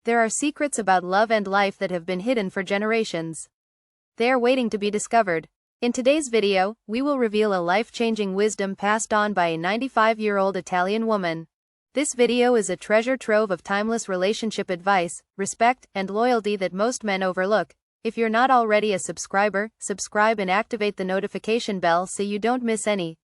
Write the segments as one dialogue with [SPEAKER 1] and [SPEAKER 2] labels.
[SPEAKER 1] There are secrets about love and life that have been hidden for generations. They are waiting to be discovered. In today's video, we will reveal a life-changing wisdom passed on by a 95-year-old Italian woman. This video is a treasure trove of timeless relationship advice, respect, and loyalty that most men overlook. If you're not already a subscriber, subscribe and activate the notification bell so you don't miss any.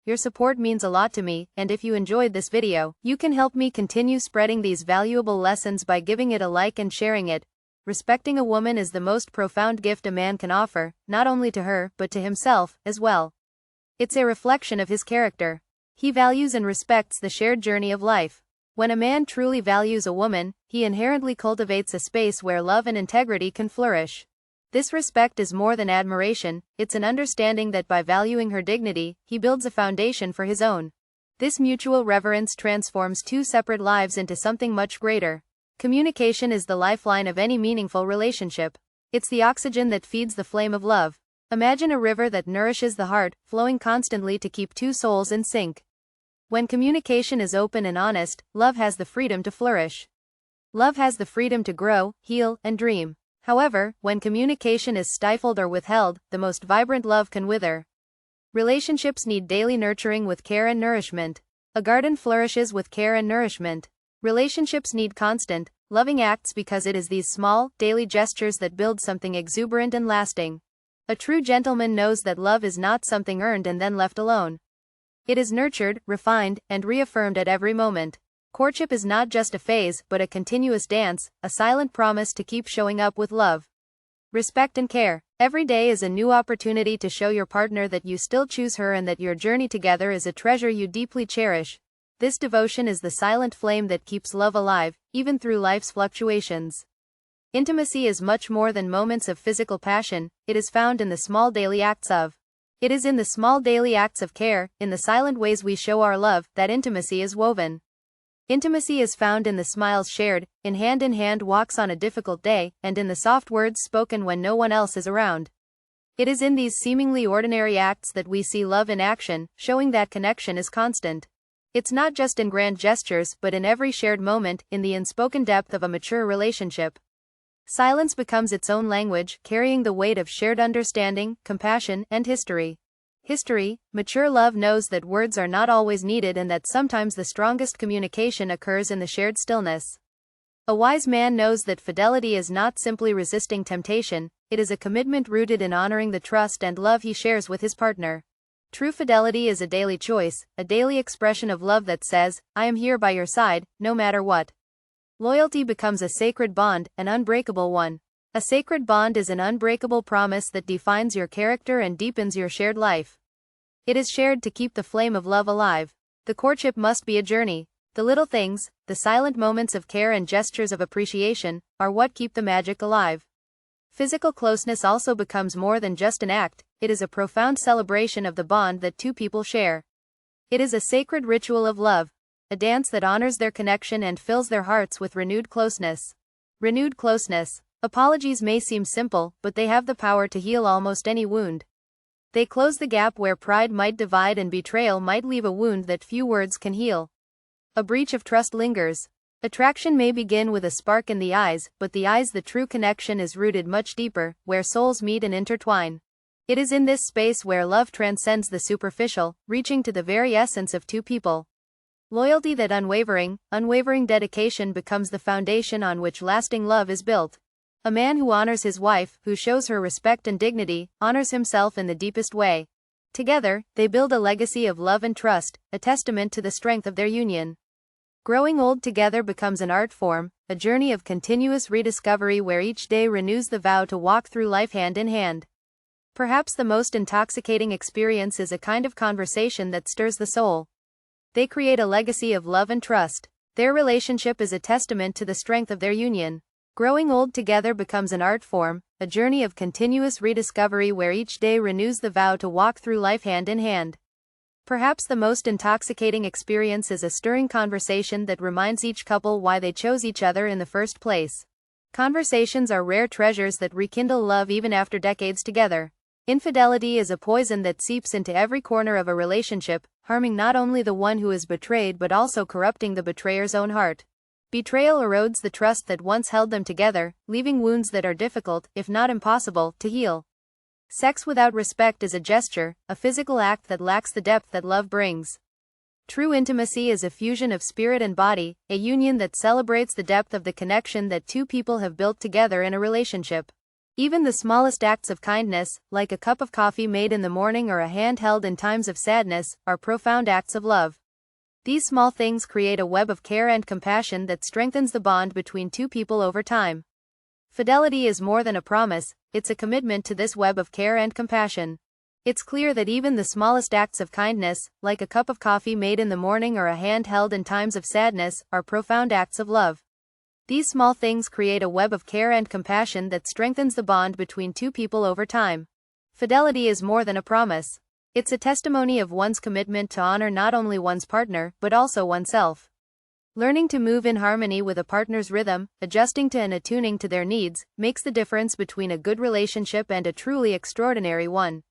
[SPEAKER 1] Your support means a lot to me, and if you enjoyed this video, you can help me continue spreading these valuable lessons by giving it a like and sharing it. Respecting a woman is the most profound gift a man can offer, not only to her, but to himself, as well. It's a reflection of his character. He values and respects the shared journey of life. When a man truly values a woman, he inherently cultivates a space where love and integrity can flourish. This respect is more than admiration, it's an understanding that by valuing her dignity, he builds a foundation for his own. This mutual reverence transforms two separate lives into something much greater. Communication is the lifeline of any meaningful relationship. It's the oxygen that feeds the flame of love. Imagine a river that nourishes the heart, flowing constantly to keep two souls in sync. When communication is open and honest, love has the freedom to flourish. Love has the freedom to grow, heal, and dream. However, when communication is stifled or withheld, the most vibrant love can wither. Relationships need daily nurturing with care and nourishment. A garden flourishes with care and nourishment. Relationships need constant, loving acts because it is these small, daily gestures that build something exuberant and lasting. A true gentleman knows that love is not something earned and then left alone. It is nurtured, refined, and reaffirmed at every moment. Courtship is not just a phase, but a continuous dance, a silent promise to keep showing up with love, respect and care. Every day is a new opportunity to show your partner that you still choose her and that your journey together is a treasure you deeply cherish. This devotion is the silent flame that keeps love alive, even through life's fluctuations. Intimacy is much more than moments of physical passion, it is found in the small daily acts of. It is in the small daily acts of care, in the silent ways we show our love, that intimacy is woven. Intimacy is found in the smiles shared, in hand walks on a difficult day, and in the soft words spoken when no one else is around. It is in these seemingly ordinary acts that we see love in action, showing that connection is constant. It's not just in grand gestures, but in every shared moment, in the unspoken depth of a mature relationship. Silence becomes its own language, carrying the weight of shared understanding, compassion, and history. Mature love knows that words are not always needed and that sometimes the strongest communication occurs in the shared stillness. A wise man knows that fidelity is not simply resisting temptation, it is a commitment rooted in honoring the trust and love he shares with his partner. True fidelity is a daily choice, a daily expression of love that says, I am here by your side, no matter what. Loyalty becomes a sacred bond, an unbreakable one. A sacred bond is an unbreakable promise that defines your character and deepens your shared life. It is shared to keep the flame of love alive. The courtship must be a journey. The little things, the silent moments of care and gestures of appreciation, are what keep the magic alive. Physical closeness also becomes more than just an act, it is a profound celebration of the bond that two people share. It is a sacred ritual of love, a dance that honors their connection and fills their hearts with renewed closeness. Renewed closeness. Apologies may seem simple, but they have the power to heal almost any wound. They close the gap where pride might divide and betrayal might leave a wound that few words can heal. A breach of trust lingers. Attraction may begin with a spark in the eyes, but the true connection is rooted much deeper, where souls meet and intertwine. It is in this space where love transcends the superficial, reaching to the very essence of two people. Loyalty, that unwavering dedication becomes the foundation on which lasting love is built. A man who honors his wife, who shows her respect and dignity, honors himself in the deepest way. Together, they build a legacy of love and trust, a testament to the strength of their union. Growing old together becomes an art form, a journey of continuous rediscovery where each day renews the vow to walk through life hand in hand. Perhaps the most intoxicating experience is a kind of conversation that stirs the soul. They create a legacy of love and trust. Their relationship is a testament to the strength of their union. Growing old together becomes an art form, a journey of continuous rediscovery where each day renews the vow to walk through life hand in hand. Perhaps the most intoxicating experience is a stirring conversation that reminds each couple why they chose each other in the first place. Conversations are rare treasures that rekindle love even after decades together. Infidelity is a poison that seeps into every corner of a relationship, harming not only the one who is betrayed but also corrupting the betrayer's own heart. Betrayal erodes the trust that once held them together, leaving wounds that are difficult, if not impossible, to heal. Sex without respect is a gesture, a physical act that lacks the depth that love brings. True intimacy is a fusion of spirit and body, a union that celebrates the depth of the connection that two people have built together in a relationship. Even the smallest acts of kindness, like a cup of coffee made in the morning or a hand held in times of sadness, are profound acts of love. These small things create a web of care and compassion that strengthens the bond between two people over time. Fidelity is more than a promise, it's a commitment to this web of care and compassion. It's clear that even the smallest acts of kindness, like a cup of coffee made in the morning or a hand held in times of sadness, are profound acts of love. These small things create a web of care and compassion that strengthens the bond between two people over time. Fidelity is more than a promise. It's a testimony of one's commitment to honor not only one's partner, but also oneself. Learning to move in harmony with a partner's rhythm, adjusting to and attuning to their needs, makes the difference between a good relationship and a truly extraordinary one.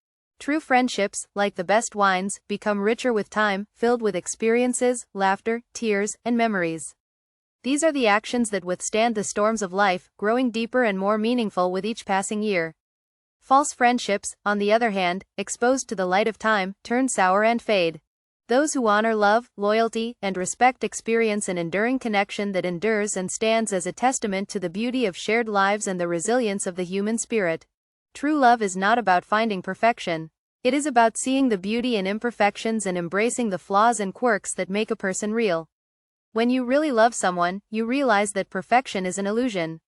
[SPEAKER 1] True friendships, like the best wines, become richer with time, filled with experiences, laughter, tears, and memories. These are the actions that withstand the storms of life, growing deeper and more meaningful with each passing year. False friendships, on the other hand, exposed to the light of time, turn sour and fade. Those who honor love, loyalty, and respect experience an enduring connection that endures and stands as a testament to the beauty of shared lives and the resilience of the human spirit. True love is not about finding perfection. It is about seeing the beauty in imperfections and embracing the flaws and quirks that make a person real. When you really love someone, you realize that perfection is an illusion.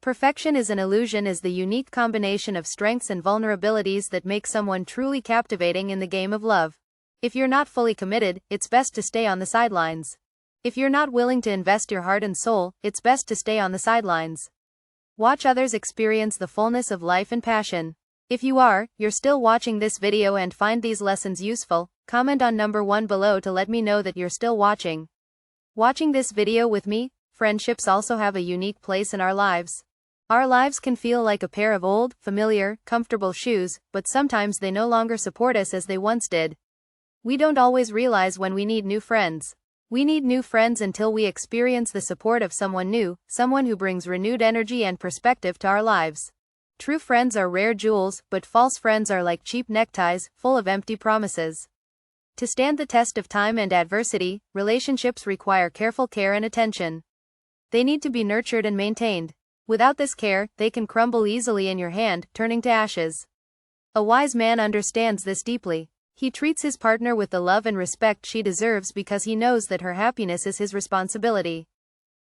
[SPEAKER 1] Perfection is an illusion is the unique combination of strengths and vulnerabilities that make someone truly captivating in the game of love. If you're not fully committed, it's best to stay on the sidelines. If you're not willing to invest your heart and soul, it's best to stay on the sidelines. Watch others experience the fullness of life and passion. If you are, you're still watching this video and find these lessons useful, comment on number 1 below to let me know that you're still watching. Watching this video with me, friendships also have a unique place in our lives. Our lives can feel like a pair of old, familiar, comfortable shoes, but sometimes they no longer support us as they once did. We don't always realize when we need new friends. We need new friends until we experience the support of someone new, someone who brings renewed energy and perspective to our lives. True friends are rare jewels, but false friends are like cheap neckties, full of empty promises. To stand the test of time and adversity, relationships require careful care and attention. They need to be nurtured and maintained. Without this care, they can crumble easily in your hand, turning to ashes. A wise man understands this deeply. He treats his partner with the love and respect she deserves because he knows that her happiness is his responsibility.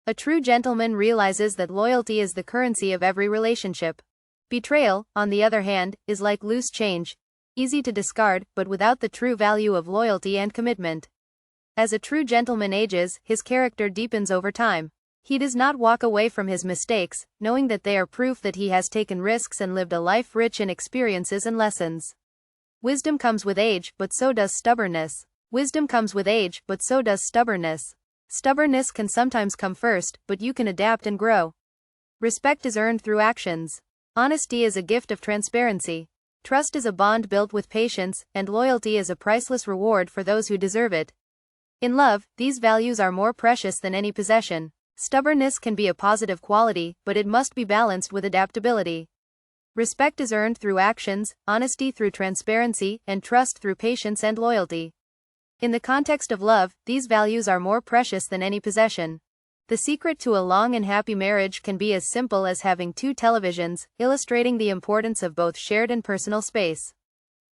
[SPEAKER 1] A true gentleman realizes that loyalty is the currency of every relationship. Betrayal, on the other hand, is like loose change, easy to discard, but without the true value of loyalty and commitment. As a true gentleman ages, his character deepens over time. He does not walk away from his mistakes, knowing that they are proof that he has taken risks and lived a life rich in experiences and lessons. Wisdom comes with age, but so does stubbornness. Wisdom comes with age, but so does stubbornness. Stubbornness can sometimes come first, but you can adapt and grow. Respect is earned through actions. Honesty is a gift of transparency. Trust is a bond built with patience, and loyalty is a priceless reward for those who deserve it. In love, these values are more precious than any possession. Stubbornness can be a positive quality, but it must be balanced with adaptability. Respect is earned through actions, honesty through transparency, and trust through patience and loyalty. In the context of love, these values are more precious than any possession. The secret to a long and happy marriage can be as simple as having 2 televisions, illustrating the importance of both shared and personal space.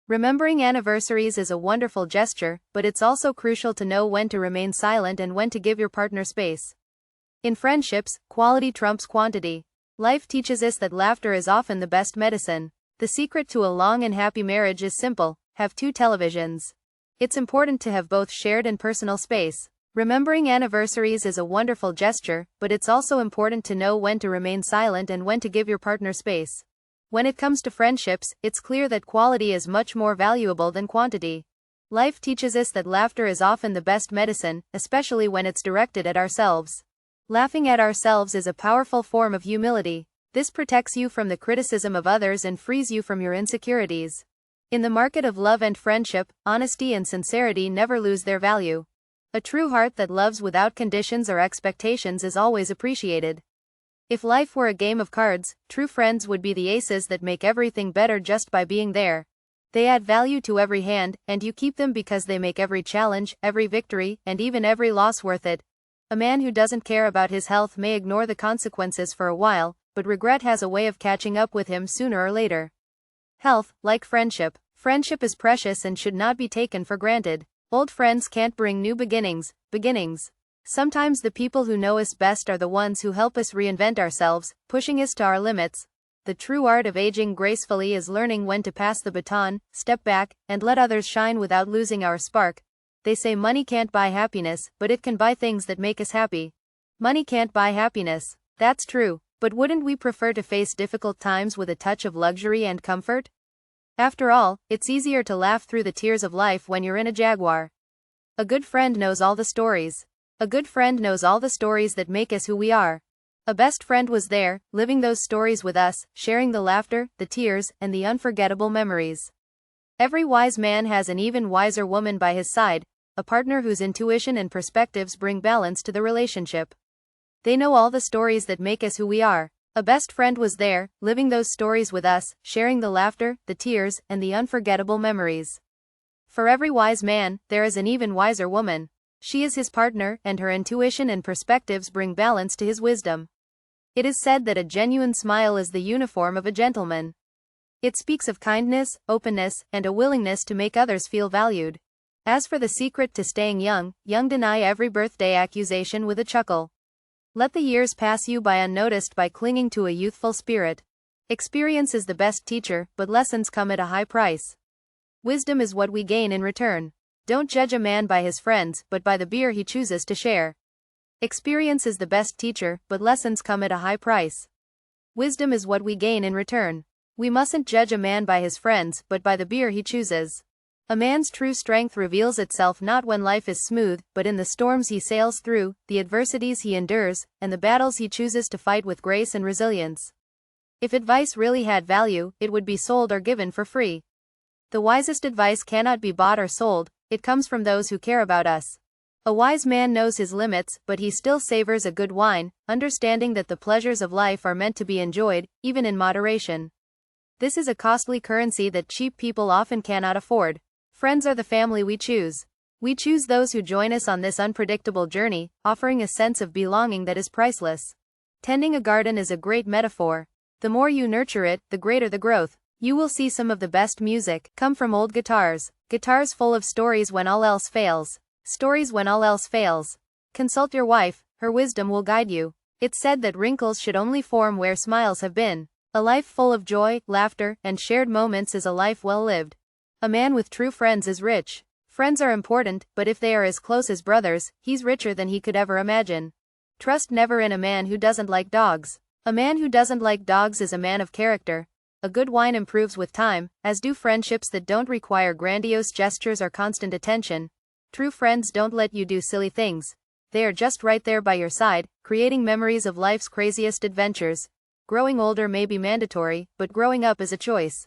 [SPEAKER 1] Remembering anniversaries is a wonderful gesture, but it's also crucial to know when to remain silent and when to give your partner space. In friendships, quality trumps quantity. Life teaches us that laughter is often the best medicine. The secret to a long and happy marriage is simple: have 2 televisions. It's important to have both shared and personal space. Remembering anniversaries is a wonderful gesture, but it's also important to know when to remain silent and when to give your partner space. When it comes to friendships, it's clear that quality is much more valuable than quantity. Life teaches us that laughter is often the best medicine, especially when it's directed at ourselves. Laughing at ourselves is a powerful form of humility. This protects you from the criticism of others and frees you from your insecurities. In the market of love and friendship, honesty and sincerity never lose their value. A true heart that loves without conditions or expectations is always appreciated. If life were a game of cards, true friends would be the aces that make everything better just by being there. They add value to every hand, and you keep them because they make every challenge, every victory, and even every loss worth it. A man who doesn't care about his health may ignore the consequences for a while, but regret has a way of catching up with him sooner or later. Health, like friendship. Friendship is precious and should not be taken for granted. Old friends can't bring new beginnings. Sometimes the people who know us best are the ones who help us reinvent ourselves, pushing us to our limits. The true art of aging gracefully is learning when to pass the baton, step back, and let others shine without losing our spark. They say money can't buy happiness, but it can buy things that make us happy. Money can't buy happiness. That's true, but wouldn't we prefer to face difficult times with a touch of luxury and comfort? After all, it's easier to laugh through the tears of life when you're in a Jaguar. A good friend knows all the stories. A good friend knows all the stories that make us who we are. A best friend was there, living those stories with us, sharing the laughter, the tears, and the unforgettable memories. Every wise man has an even wiser woman by his side, a partner whose intuition and perspectives bring balance to the relationship. They know all the stories that make us who we are. A best friend was there, living those stories with us, sharing the laughter, the tears, and the unforgettable memories. For every wise man, there is an even wiser woman. She is his partner, and her intuition and perspectives bring balance to his wisdom. It is said that a genuine smile is the uniform of a gentleman. It speaks of kindness, openness, and a willingness to make others feel valued. As for the secret to staying young, deny every birthday accusation with a chuckle. Let the years pass you by unnoticed by clinging to a youthful spirit. Experience is the best teacher, but lessons come at a high price. Wisdom is what we gain in return. Don't judge a man by his friends, but by the beer he chooses to share. Experience is the best teacher, but lessons come at a high price. Wisdom is what we gain in return. We mustn't judge a man by his friends, but by the beer he chooses. A man's true strength reveals itself not when life is smooth, but in the storms he sails through, the adversities he endures, and the battles he chooses to fight with grace and resilience. If advice really had value, it would be sold or given for free. The wisest advice cannot be bought or sold, it comes from those who care about us. A wise man knows his limits, but he still savors a good wine, understanding that the pleasures of life are meant to be enjoyed, even in moderation. This is a costly currency that cheap people often cannot afford. Friends are the family we choose. We choose those who join us on this unpredictable journey, offering a sense of belonging that is priceless. Tending a garden is a great metaphor. The more you nurture it, the greater the growth. You will see some of the best music come from old guitars. Guitars full of stories when all else fails. Stories when all else fails. Consult your wife, her wisdom will guide you. It's said that wrinkles should only form where smiles have been. A life full of joy, laughter, and shared moments is a life well lived. A man with true friends is rich. Friends are important, but if they are as close as brothers, he's richer than he could ever imagine. Trust never in a man who doesn't like dogs. A man who doesn't like dogs is a man of character. A good wine improves with time, as do friendships that don't require grandiose gestures or constant attention. True friends don't let you do silly things. They are just right there by your side, creating memories of life's craziest adventures. Growing older may be mandatory, but growing up is a choice.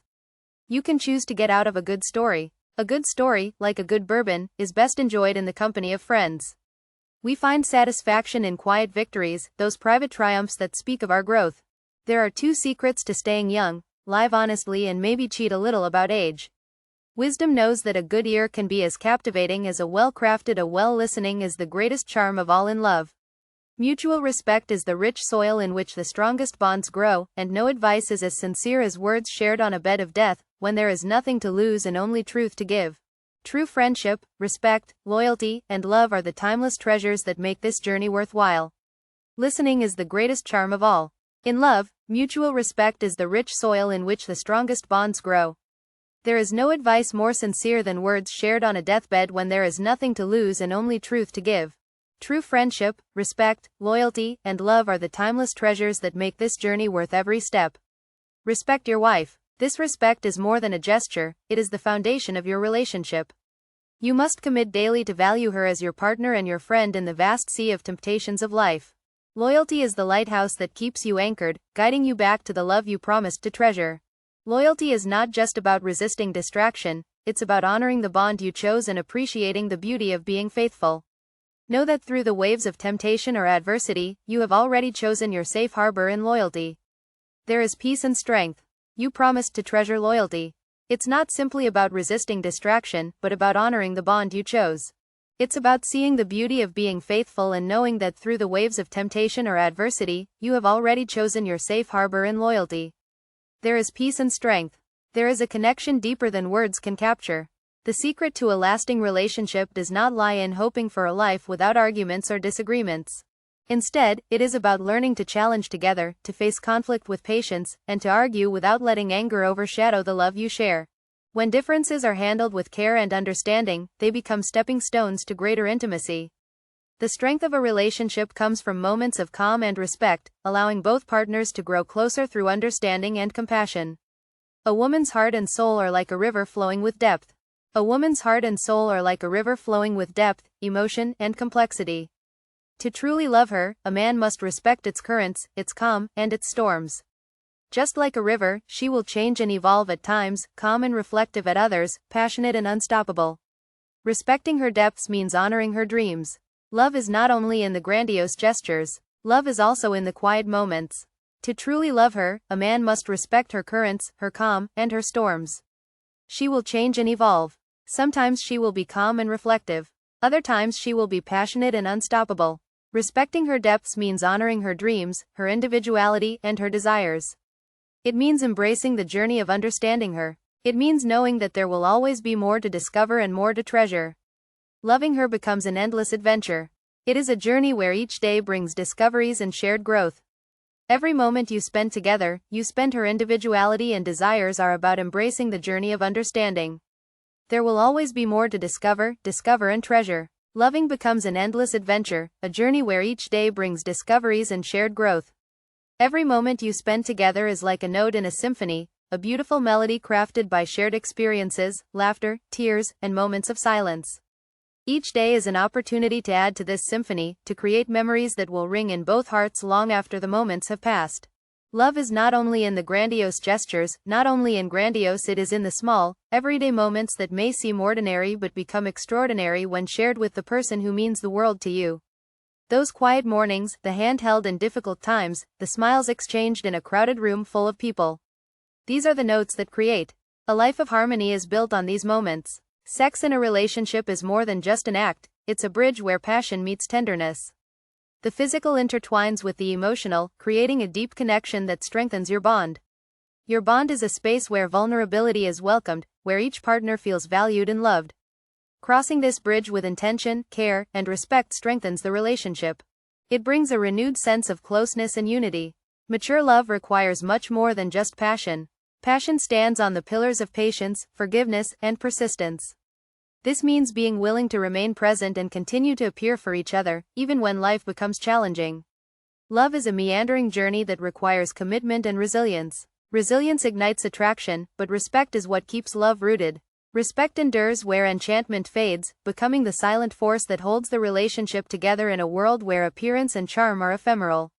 [SPEAKER 1] You can choose to get out of a good story. A good story, like a good bourbon, is best enjoyed in the company of friends. We find satisfaction in quiet victories, those private triumphs that speak of our growth. There are 2 secrets to staying young: live honestly and maybe cheat a little about age. Wisdom knows that a good ear can be as captivating as a well-crafted listening is the greatest charm of all in love. Mutual respect is the rich soil in which the strongest bonds grow, and no advice is as sincere as words shared on a bed of death, when there is nothing to lose and only truth to give. True friendship, respect, loyalty, and love are the timeless treasures that make this journey worthwhile. Listening is the greatest charm of all. In love, mutual respect is the rich soil in which the strongest bonds grow. There is no advice more sincere than words shared on a deathbed when there is nothing to lose and only truth to give. True friendship, respect, loyalty, and love are the timeless treasures that make this journey worth every step. Respect your wife. This respect is more than a gesture, it is the foundation of your relationship. You must commit daily to value her as your partner and your friend in the vast sea of temptations of life. Loyalty is the lighthouse that keeps you anchored, guiding you back to the love you promised to treasure. Loyalty is not just about resisting distraction, it's about honoring the bond you chose and appreciating the beauty of being faithful. Know that through the waves of temptation or adversity, you have already chosen your safe harbor in loyalty. There is peace and strength. You promised to treasure loyalty. It's not simply about resisting distraction, but about honoring the bond you chose. It's about seeing the beauty of being faithful and knowing that through the waves of temptation or adversity, you have already chosen your safe harbor in loyalty. There is peace and strength. There is a connection deeper than words can capture. The secret to a lasting relationship does not lie in hoping for a life without arguments or disagreements. Instead, it is about learning to challenge together, to face conflict with patience, and to argue without letting anger overshadow the love you share. When differences are handled with care and understanding, they become stepping stones to greater intimacy. The strength of a relationship comes from moments of calm and respect, allowing both partners to grow closer through understanding and compassion. A woman's heart and soul are like a river flowing with depth. A woman's heart and soul are like a river flowing with depth, emotion, and complexity. To truly love her, a man must respect its currents, its calm, and its storms. Just like a river, she will change and evolve at times, calm and reflective at others, passionate and unstoppable. Respecting her depths means honoring her dreams. Love is not only in the grandiose gestures, love is also in the quiet moments. To truly love her, a man must respect her currents, her calm, and her storms. She will change and evolve. Sometimes she will be calm and reflective. Other times she will be passionate and unstoppable. Respecting her depths means honoring her dreams, her individuality, and her desires. It means embracing the journey of understanding her. It means knowing that there will always be more to discover and more to treasure. Loving her becomes an endless adventure. It is a journey where each day brings discoveries and shared growth. Every moment you spend together, you spend her individuality and desires are about embracing the journey of understanding. There will always be more to discover and treasure. Loving becomes an endless adventure, a journey where each day brings discoveries and shared growth. Every moment you spend together is like a note in a symphony, a beautiful melody crafted by shared experiences, laughter, tears, and moments of silence. Each day is an opportunity to add to this symphony, to create memories that will ring in both hearts long after the moments have passed. Love is not only in the grandiose gestures, not only in grandiose, it is in the small, everyday moments that may seem ordinary but become extraordinary when shared with the person who means the world to you. Those quiet mornings, the hand held in difficult times, the smiles exchanged in a crowded room full of people. These are the notes that create. A life of harmony is built on these moments. Sex in a relationship is more than just an act, it's a bridge where passion meets tenderness. The physical intertwines with the emotional, creating a deep connection that strengthens your bond. Your bond is a space where vulnerability is welcomed, where each partner feels valued and loved. Crossing this bridge with intention, care, and respect strengthens the relationship. It brings a renewed sense of closeness and unity. Mature love requires much more than just passion. Passion stands on the pillars of patience, forgiveness, and persistence. This means being willing to remain present and continue to appear for each other, even when life becomes challenging. Love is a meandering journey that requires commitment and resilience. Resilience ignites attraction, but respect is what keeps love rooted. Respect endures where enchantment fades, becoming the silent force that holds the relationship together in a world where appearance and charm are ephemeral.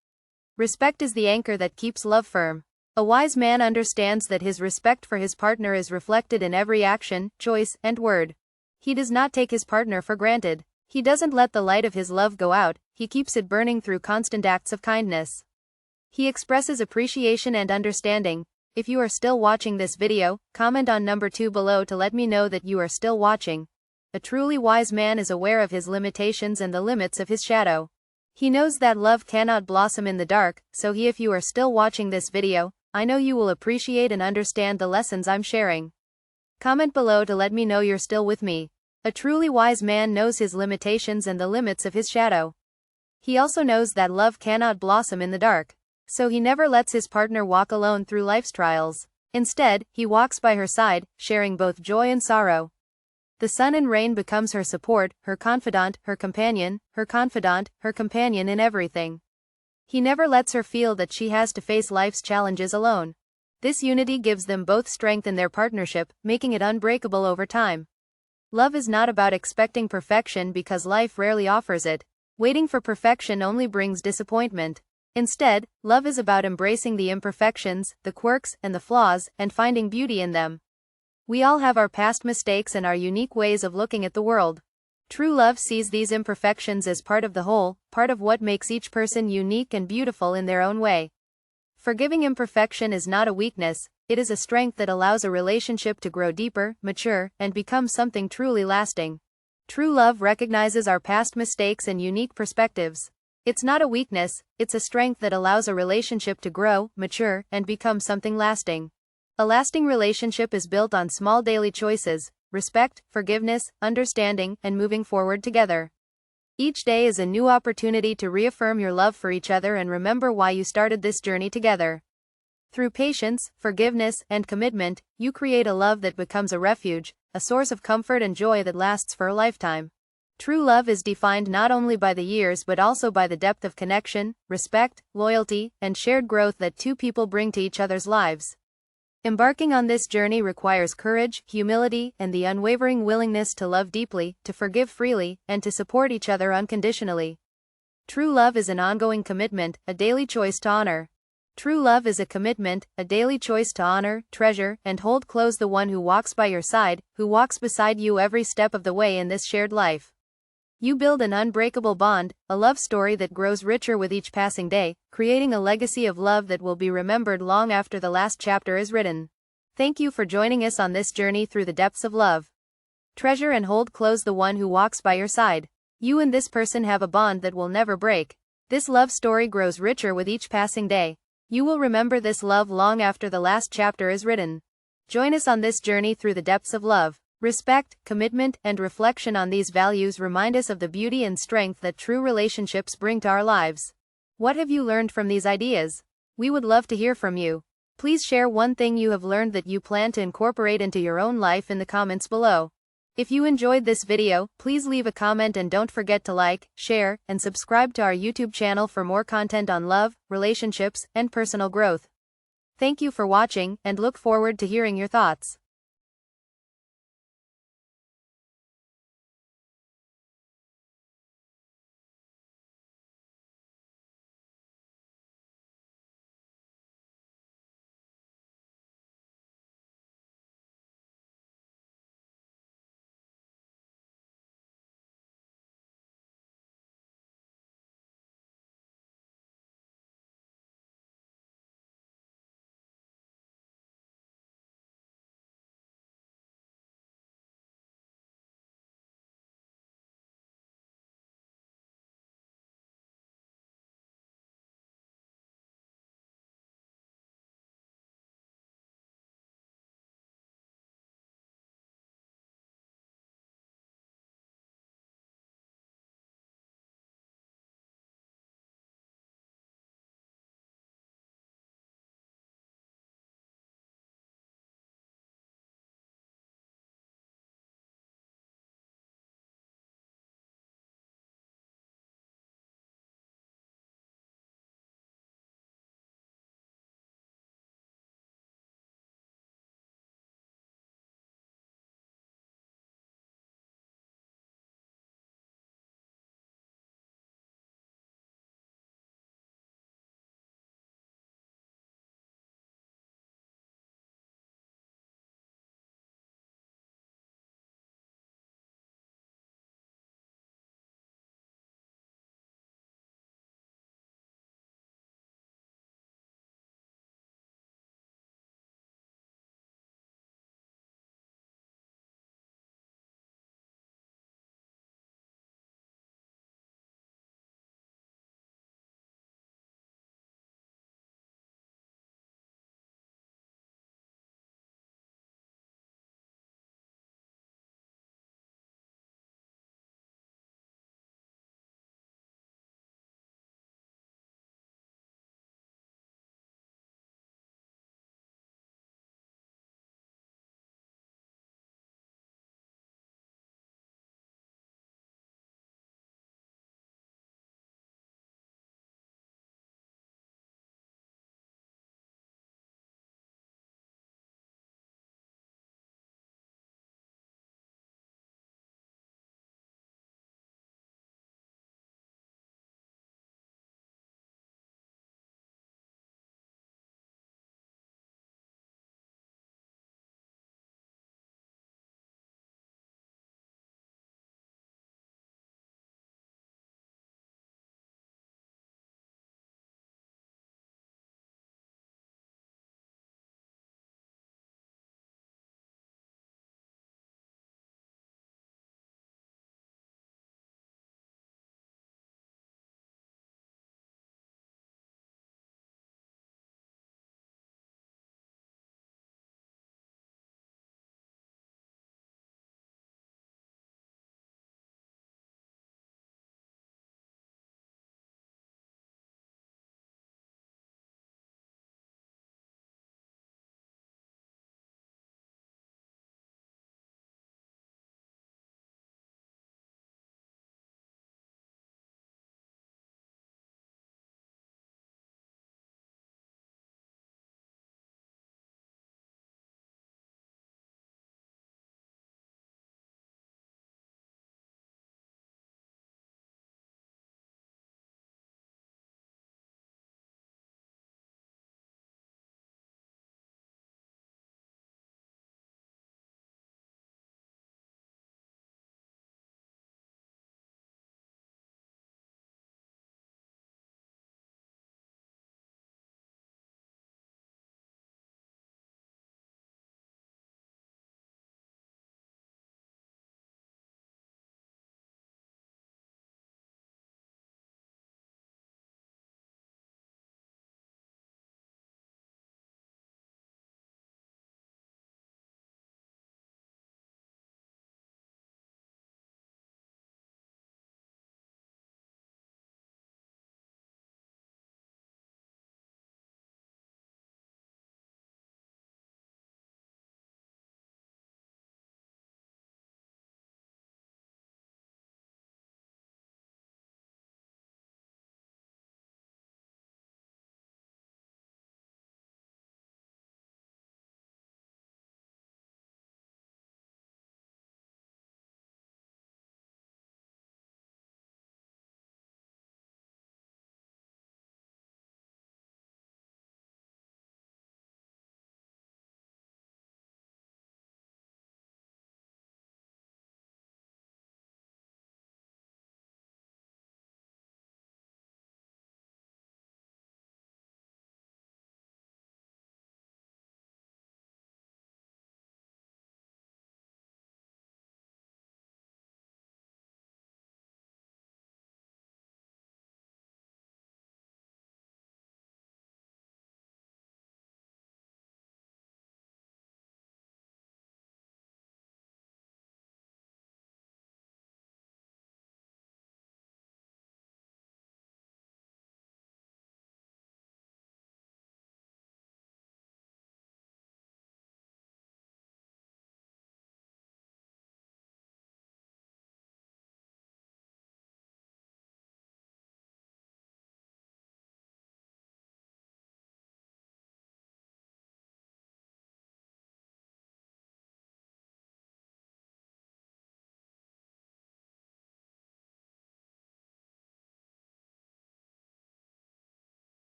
[SPEAKER 1] Respect is the anchor that keeps love firm. A wise man understands that his respect for his partner is reflected in every action, choice, and word. He does not take his partner for granted. He doesn't let the light of his love go out, he keeps it burning through constant acts of kindness. He expresses appreciation and understanding. If you are still watching this video, comment on number 2 below to let me know that you are still watching. A truly wise man is aware of his limitations and the limits of his shadow. He knows that love cannot blossom in the dark, so if you are still watching this video, I know you will appreciate and understand the lessons I'm sharing. Comment below to let me know you're still with me. A truly wise man knows his limitations and the limits of his shadow. He also knows that love cannot blossom in the dark. So he never lets his partner walk alone through life's trials. Instead, he walks by her side, sharing both joy and sorrow. The sun and rain becomes her support, her confidant, her companion, her confidant, her companion in everything. He never lets her feel that she has to face life's challenges alone. This unity gives them both strength in their partnership, making it unbreakable over time. Love is not about expecting perfection because life rarely offers it. Waiting for perfection only brings disappointment. Instead, love is about embracing the imperfections, the quirks, and the flaws, and finding beauty in them. We all have our past mistakes and our unique ways of looking at the world. True love sees these imperfections as part of the whole, part of what makes each person unique and beautiful in their own way. Forgiving imperfection is not a weakness, it is a strength that allows a relationship to grow deeper, mature, and become something truly lasting. True love recognizes our past mistakes and unique perspectives. It's not a weakness, it's a strength that allows a relationship to grow, mature, and become something lasting. A lasting relationship is built on small daily choices: respect, forgiveness, understanding, and moving forward together. Each day is a new opportunity to reaffirm your love for each other and remember why you started this journey together. Through patience, forgiveness, and commitment, you create a love that becomes a refuge, a source of comfort and joy that lasts for a lifetime. True love is defined not only by the years but also by the depth of connection, respect, loyalty, and shared growth that two people bring to each other's lives. Embarking on this journey requires courage, humility, and the unwavering willingness to love deeply, to forgive freely, and to support each other unconditionally. True love is an ongoing commitment, a daily choice to honor. True love is a commitment, a daily choice to honor, treasure, and hold close the one who walks by your side, who walks beside you every step of the way in this shared life. You build an unbreakable bond, a love story that grows richer with each passing day, creating a legacy of love that will be remembered long after the last chapter is written. Thank you for joining us on this journey through the depths of love. Treasure and hold close the one who walks by your side. You and this person have a bond that will never break. This love story grows richer with each passing day. You will remember this love long after the last chapter is written. Join us on this journey through the depths of love. Respect, commitment, and reflection on these values remind us of the beauty and strength that true relationships bring to our lives. What have you learned from these ideas? We would love to hear from you. Please share one thing you have learned that you plan to incorporate into your own life in the comments below. If you enjoyed this video, please leave a comment and don't forget to like, share, and subscribe to our YouTube channel for more content on love, relationships, and personal growth. Thank you for watching, and look forward to hearing your thoughts.